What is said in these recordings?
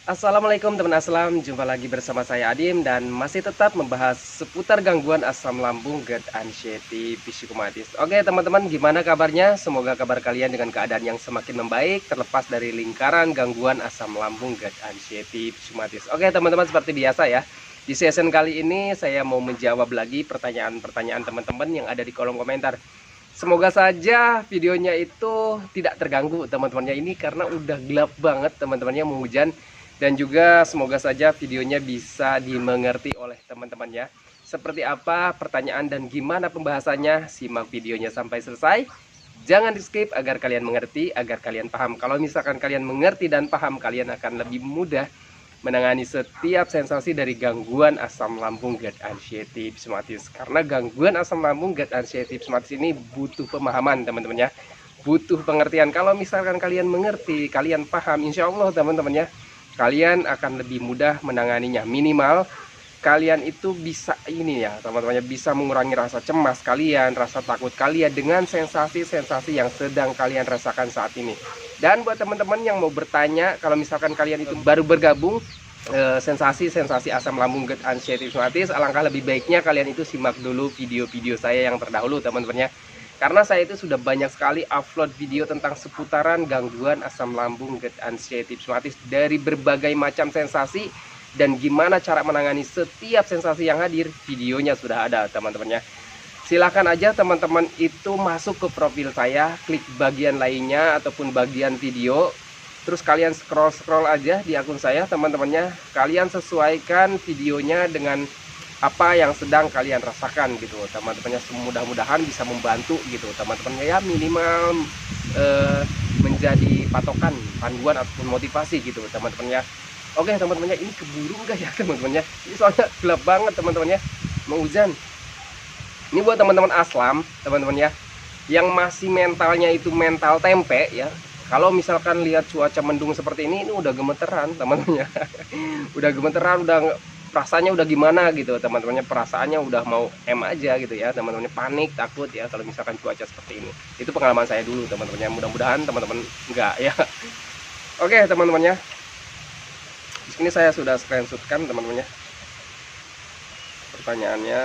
Assalamualaikum teman aslam, jumpa lagi bersama saya Adim dan masih tetap membahas seputar gangguan asam lambung, GERD, anxiety, psikomatis. Oke teman-teman, gimana kabarnya? Semoga kabar kalian dengan keadaan yang semakin membaik terlepas dari lingkaran gangguan asam lambung, GERD, anxiety, psikomatis. Oke teman-teman, seperti biasa ya, di session kali ini saya mau menjawab lagi pertanyaan-pertanyaan teman-teman yang ada di kolom komentar. Semoga saja videonya itu tidak terganggu teman-temannya ini karena udah gelap banget teman-temannya, mau hujan. Dan juga semoga saja videonya bisa dimengerti oleh teman-temannya. Seperti apa pertanyaan dan gimana pembahasannya, simak videonya sampai selesai. Jangan di skip agar kalian mengerti, agar kalian paham. Kalau misalkan kalian mengerti dan paham, kalian akan lebih mudah menangani setiap sensasi dari gangguan asam lambung, GERD, anxiety, psikomatis. Karena gangguan asam lambung, GERD, anxiety, psikomatis ini butuh pemahaman teman-teman ya. Butuh pengertian. Kalau misalkan kalian mengerti, kalian paham, insya Allah teman-teman ya, kalian akan lebih mudah menanganinya. Minimal kalian itu bisa ini ya teman-teman, bisa mengurangi rasa cemas kalian, rasa takut kalian dengan sensasi-sensasi yang sedang kalian rasakan saat ini. Dan buat teman-teman yang mau bertanya, kalau misalkan kalian itu baru bergabung, sensasi-sensasi asam lambung, GERD, anxiety, psikomatis, alangkah lebih baiknya kalian itu simak dulu video-video saya yang terdahulu teman-teman ya. Karena saya itu sudah banyak sekali upload video tentang seputaran gangguan asam lambung, GERD, anxiety, psikomatis dari berbagai macam sensasi dan gimana cara menangani setiap sensasi yang hadir. Videonya sudah ada teman-teman ya. Silahkan aja teman-teman itu masuk ke profil saya, klik bagian lainnya ataupun bagian video, terus kalian scroll aja di akun saya teman-temannya. Kalian sesuaikan videonya dengan apa yang sedang kalian rasakan gitu teman-temannya. Mudah-mudahan bisa membantu gitu teman-temannya ya, minimal menjadi patokan, panduan ataupun motivasi gitu teman-temannya. Oke teman-temannya, ini keburu enggak ya teman-temannya, ini soalnya gelap banget teman-temannya, mau hujan. Ini buat teman-teman aslam teman-teman ya, yang masih mentalnya itu mental tempe ya. Kalau misalkan lihat cuaca mendung seperti ini udah gemeteran teman-teman ya. Udah gemeteran, udah rasanya udah gimana gitu teman-temannya, perasaannya udah mau aja gitu ya teman-temannya, panik, takut ya kalau misalkan cuaca seperti ini. Itu pengalaman saya dulu teman-temannya, mudah-mudahan teman-teman enggak ya. Oke teman-temannya, di sini saya sudah screenshotkan teman-temannya pertanyaannya,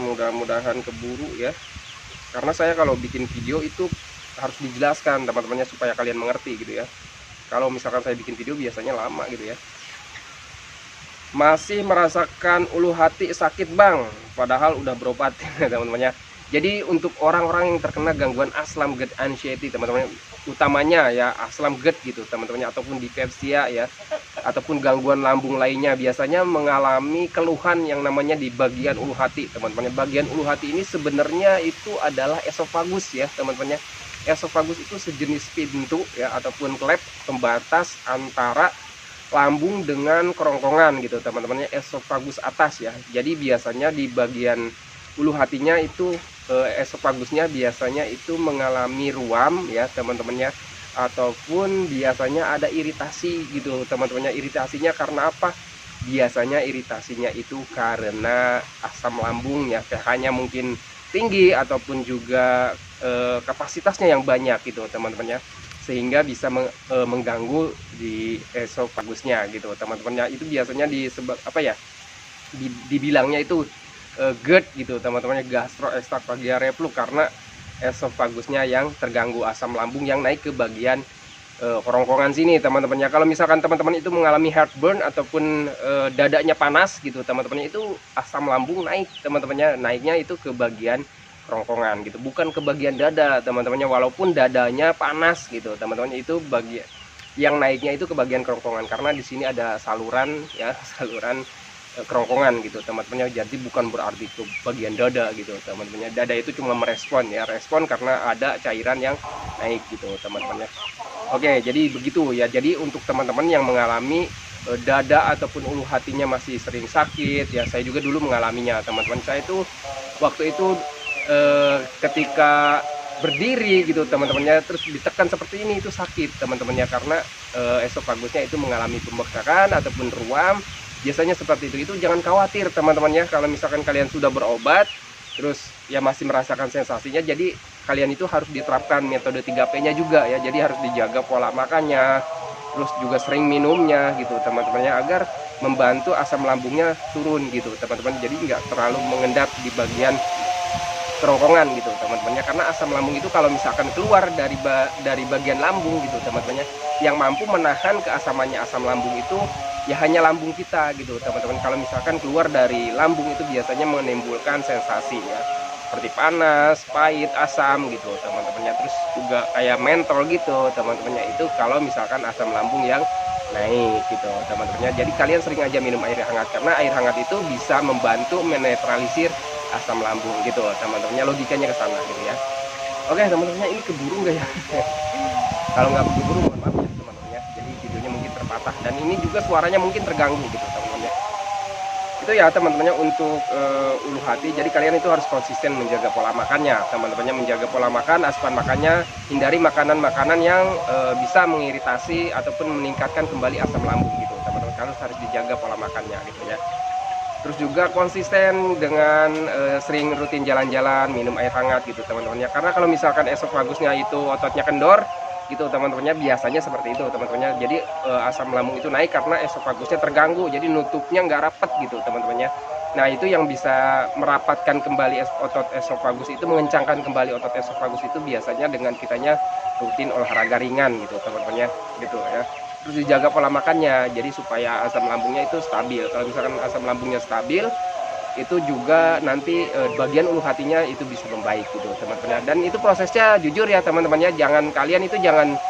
mudah-mudahan keburu ya, karena saya kalau bikin video itu harus dijelaskan teman-temannya supaya kalian mengerti gitu ya. Kalau misalkan saya bikin video biasanya lama gitu ya. Masih merasakan ulu hati sakit bang, padahal udah berobat teman-temannya. Jadi untuk orang-orang yang terkena gangguan asam, GERD, anxiety teman-teman, utamanya ya asam GERD gitu teman-temannya, ataupun dispepsia ya, ataupun gangguan lambung lainnya, biasanya mengalami keluhan yang namanya di bagian ulu hati teman-teman. Bagian ulu hati ini sebenarnya itu adalah esofagus ya teman-teman. Esofagus itu sejenis pintu ya ataupun klep pembatas antara lambung dengan kerongkongan gitu teman-temannya, esofagus atas ya. Jadi biasanya di bagian ulu hatinya itu esofagusnya biasanya itu mengalami ruam ya teman-temannya, ataupun biasanya ada iritasi gitu teman-temannya. Iritasinya karena apa? Biasanya iritasinya itu karena asam lambung ya, pH-nya mungkin tinggi ataupun juga kapasitasnya yang banyak gitu teman-temannya, sehingga bisa mengganggu di esofagusnya gitu teman-temannya. Itu biasanya disebut apa ya, dibilangnya itu GERD gitu teman-temannya, gastroesophageal reflux, karena esofagusnya yang terganggu, asam lambung yang naik ke bagian kerongkongan sini teman-temannya. Kalau misalkan teman-teman itu mengalami heartburn ataupun dadanya panas gitu teman-temannya, itu asam lambung naik teman-temannya, naiknya itu ke bagian kerongkongan gitu, bukan ke bagian dada teman-temannya. Walaupun dadanya panas gitu teman-temannya, itu bagian yang naiknya itu ke bagian kerongkongan, karena di sini ada saluran ya, saluran kerongkongan gitu teman-temannya. Jadi bukan berarti ke bagian dada gitu teman-temannya. Dada itu cuma merespon ya, respon karena ada cairan yang naik gitu teman-temannya. Oke, jadi begitu ya. Jadi untuk teman-teman yang mengalami dada ataupun ulu hatinya masih sering sakit ya, saya juga dulu mengalaminya teman-teman. Saya itu waktu itu ketika berdiri gitu teman-temannya, terus ditekan seperti ini, itu sakit teman-temannya, karena esofagusnya itu mengalami pembekakan ataupun ruam. Biasanya seperti itu jangan khawatir teman-teman ya. Kalau misalkan kalian sudah berobat terus ya masih merasakan sensasinya, jadi kalian itu harus diterapkan metode 3P nya juga ya. Jadi harus dijaga pola makannya, terus juga sering minumnya gitu teman-temannya, agar membantu asam lambungnya turun gitu teman-teman. Jadi nggak terlalu mengendap di bagian kerongkongan gitu teman-temannya, karena asam lambung itu kalau misalkan keluar dari bagian lambung gitu teman-temannya, yang mampu menahan keasamannya asam lambung itu ya hanya lambung kita gitu teman-teman. Kalau misalkan keluar dari lambung itu biasanya menimbulkan sensasi ya, seperti panas, pahit, asam gitu teman-temannya, terus juga kayak mentol gitu teman-temannya. Itu kalau misalkan asam lambung yang naik gitu teman-temannya. Jadi kalian sering aja minum air hangat, karena air hangat itu bisa membantu menetralisir asam lambung gitu teman-temannya, logikanya ke sana gitu ya. Oke teman-temannya, ini keburu nggak ya? Kalau nggak keburu mohon maaf ya teman-temannya, jadi videonya mungkin terpatah dan ini juga suaranya mungkin terganggu gitu teman-temannya. Itu ya teman-temannya untuk ulu hati. Jadi kalian itu harus konsisten menjaga pola makannya teman-temannya, menjaga pola makan, asupan makannya, hindari makanan-makanan yang bisa mengiritasi ataupun meningkatkan kembali asam lambung gitu teman-teman. Kalian harus dijaga pola makannya gitu ya. Terus juga konsisten dengan sering rutin jalan-jalan, minum air hangat gitu teman-temannya. Karena kalau misalkan esofagusnya itu ototnya kendor gitu teman-temannya, biasanya seperti itu teman-temannya. Jadi asam lambung itu naik karena esofagusnya terganggu, jadi nutupnya nggak rapat gitu teman-temannya. Nah itu yang bisa merapatkan kembali otot esofagus itu, mengencangkan kembali otot esofagus itu biasanya dengan kitanya rutin olahraga ringan gitu teman-temannya gitu ya. Terus dijaga pola makannya, jadi supaya asam lambungnya itu stabil. Kalau misalkan asam lambungnya stabil, itu juga nanti bagian ulu hatinya itu bisa membaik gitu teman-teman. Dan itu prosesnya jujur ya teman-temannya, jangan kalian itu jangan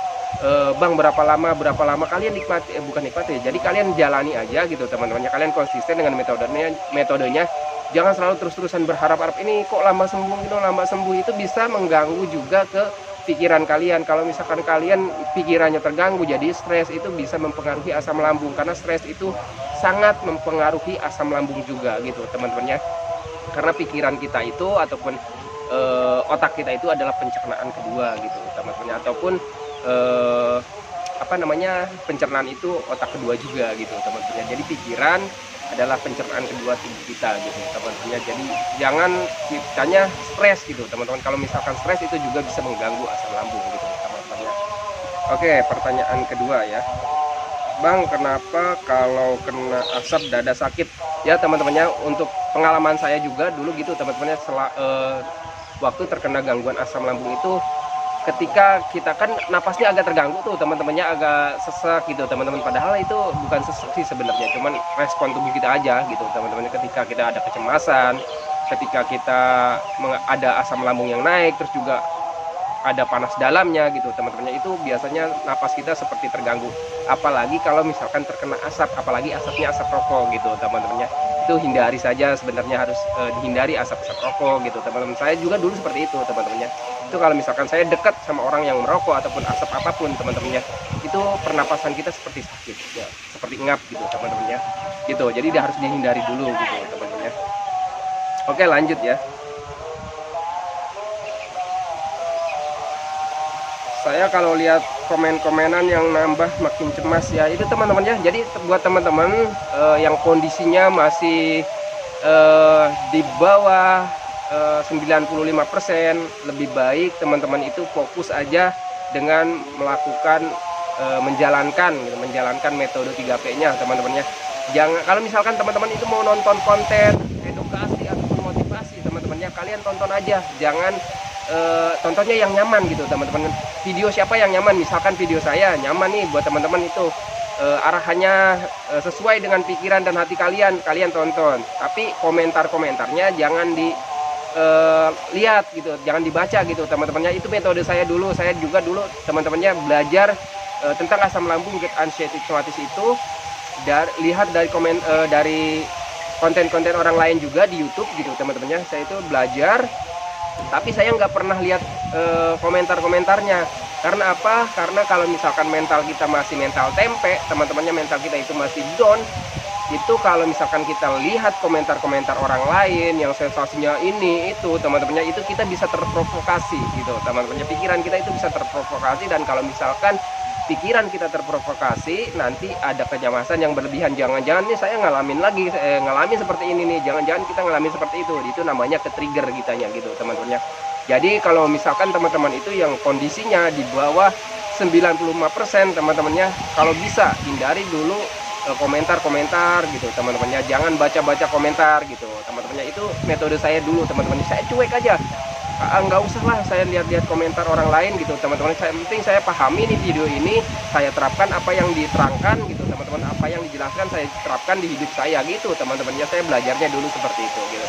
bang berapa lama kalian nikmati, bukan nikmati, jadi kalian jalani aja gitu teman-temannya. Kalian konsisten dengan metodenya, jangan selalu terus-terusan berharap-harap ini kok lama sembuh, itu lama sembuh. Itu bisa mengganggu juga ke pikiran kalian. Kalau misalkan kalian pikirannya terganggu, jadi stres, itu bisa mempengaruhi asam lambung, karena stres itu sangat mempengaruhi asam lambung juga gitu teman-temannya. Karena pikiran kita itu ataupun otak kita itu adalah pencernaan kedua gitu teman-temannya, ataupun apa namanya, pencernaan itu otak kedua juga gitu teman-temannya. Jadi pikiran adalah pencernaan kedua tubuh kita gitu teman-temannya. Jadi jangan kitanya stres gitu teman-teman. Kalau misalkan stres itu juga bisa mengganggu asam lambung gitu teman-temannya. Oke, pertanyaan kedua ya, Bang, kenapa kalau kena asap dada sakit? Ya teman-temannya, untuk pengalaman saya juga dulu gitu teman-temannya, waktu terkena gangguan asam lambung itu, ketika kita kan napasnya agak terganggu tuh teman-temannya, agak sesak gitu teman-teman. Padahal itu bukan sesak sih sebenarnya, cuman respon tubuh kita aja gitu teman-temannya. Ketika kita ada kecemasan, ketika kita ada asam lambung yang naik, terus juga ada panas dalamnya gitu teman-temannya, itu biasanya napas kita seperti terganggu. Apalagi kalau misalkan terkena asap, apalagi asapnya asap rokok gitu teman-temannya, itu hindari saja sebenarnya, harus dihindari asap-asap rokok gitu teman-teman. Saya juga dulu seperti itu teman-temannya. Itu kalau misalkan saya dekat sama orang yang merokok ataupun asap apapun teman-temannya, itu pernapasan kita seperti sakit ya, seperti ngap gitu teman-temannya gitu. Jadi dia harus dihindari dulu gitu teman-temannya. Oke, lanjut ya. Saya kalau lihat komen-komenan yang nambah makin cemas ya, itu teman-teman ya. Jadi buat teman-teman yang kondisinya masih di bawah 95%, lebih baik teman-teman itu fokus aja dengan melakukan menjalankan metode 3P-nya teman-temannya. Jangan, kalau misalkan teman-teman itu mau nonton konten edukasi ataupun motivasi teman-temannya, kalian tonton aja, jangan tontonnya yang nyaman gitu teman-teman. Video siapa yang nyaman, misalkan video saya nyaman nih buat teman-teman, itu arahannya sesuai dengan pikiran dan hati kalian, kalian tonton. Tapi komentar-komentarnya jangan lihat gitu, jangan dibaca gitu teman-temannya. Itu metode saya dulu. Saya juga dulu teman-temannya belajar tentang asam lambung GERD unsheathing somatis itu lihat dari dari konten-konten orang lain juga di YouTube gitu teman-temannya. Saya itu belajar, tapi saya nggak pernah lihat komentar-komentarnya. Karena apa? Karena kalau misalkan mental kita masih mental tempe, teman-temannya, mental kita itu masih down, itu kalau misalkan kita lihat komentar-komentar orang lain yang sensasinya ini itu teman-temannya, itu kita bisa terprovokasi gitu teman-temannya. Pikiran kita itu bisa terprovokasi, dan kalau misalkan pikiran kita terprovokasi, nanti ada kecemasan yang berlebihan. Jangan-jangan nih saya ngalamin lagi, ngalamin seperti ini nih, jangan-jangan kita ngalamin seperti itu namanya ke-trigger kitanya gitu teman-temannya. Jadi kalau misalkan teman-teman itu yang kondisinya di bawah 95% teman-temannya, kalau bisa hindari dulu komentar-komentar gitu teman-temannya, jangan baca-baca komentar gitu teman-temannya. Itu metode saya dulu teman-teman, saya cuek aja. Nggak usah lah saya lihat-lihat komentar orang lain gitu teman-teman. Saya penting saya pahami nih video ini, saya terapkan apa yang diterangkan gitu teman-teman, apa yang dijelaskan saya terapkan di hidup saya gitu teman-temannya. Saya belajarnya dulu seperti itu gitu.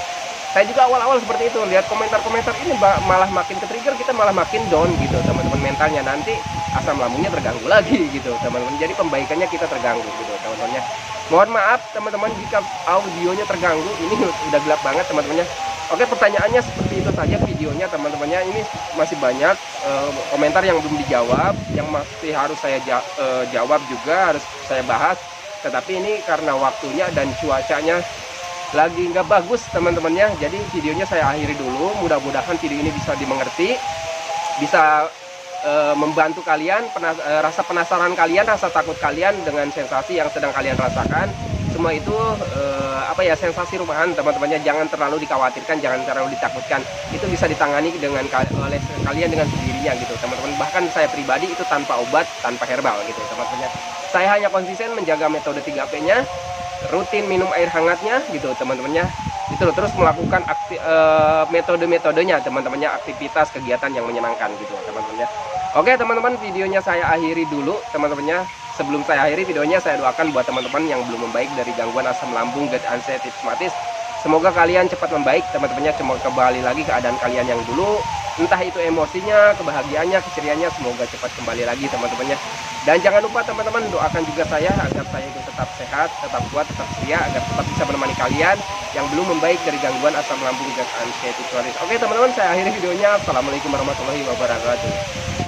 Saya juga awal-awal seperti itu, lihat komentar-komentar ini malah makin ke trigger, kita malah makin down gitu teman-teman, mentalnya nanti asam lambungnya terganggu lagi gitu teman-teman. Jadi pembaikannya kita terganggu gitu teman-temannya. Mohon maaf teman-teman jika audionya terganggu, ini udah gelap banget teman-temannya. Oke, pertanyaannya seperti itu saja videonya teman-temannya. Ini masih banyak komentar yang belum dijawab, yang masih harus saya jawab juga, harus saya bahas. Tetapi ini karena waktunya dan cuacanya lagi nggak bagus teman-temannya, jadi videonya saya akhiri dulu. Mudah-mudahan video ini bisa dimengerti, bisa membantu kalian, rasa penasaran kalian, rasa takut kalian dengan sensasi yang sedang kalian rasakan. Semua itu sensasi rumahan teman-temannya, jangan terlalu dikhawatirkan, jangan terlalu ditakutkan. Itu bisa ditangani oleh kalian dengan sendirinya gitu teman-teman. Bahkan saya pribadi itu tanpa obat, tanpa herbal gitu teman-temannya. Saya hanya konsisten menjaga metode 3P-nya, rutin minum air hangatnya gitu teman-temannya, itu terus melakukan metode-metodenya teman-temannya, aktivitas kegiatan yang menyenangkan gitu teman-temannya. Oke teman-teman, videonya saya akhiri dulu teman-temannya. Sebelum saya akhiri videonya, saya doakan buat teman-teman yang belum membaik dari gangguan asam lambung, GERD, anxiety, rheumatis, semoga kalian cepat membaik teman-temannya, semoga kembali lagi keadaan kalian yang dulu, entah itu emosinya, kebahagiaannya, keceriaannya, semoga cepat kembali lagi teman-temannya. Dan jangan lupa teman-teman, doakan juga saya agar saya itu tetap sehat, tetap kuat, tetap setia, agar tetap bisa menemani kalian yang belum membaik dari gangguan asam lambung, GERD, anxiety, rheumatis. Oke teman-teman, saya akhiri videonya. Assalamualaikum warahmatullahi wabarakatuh.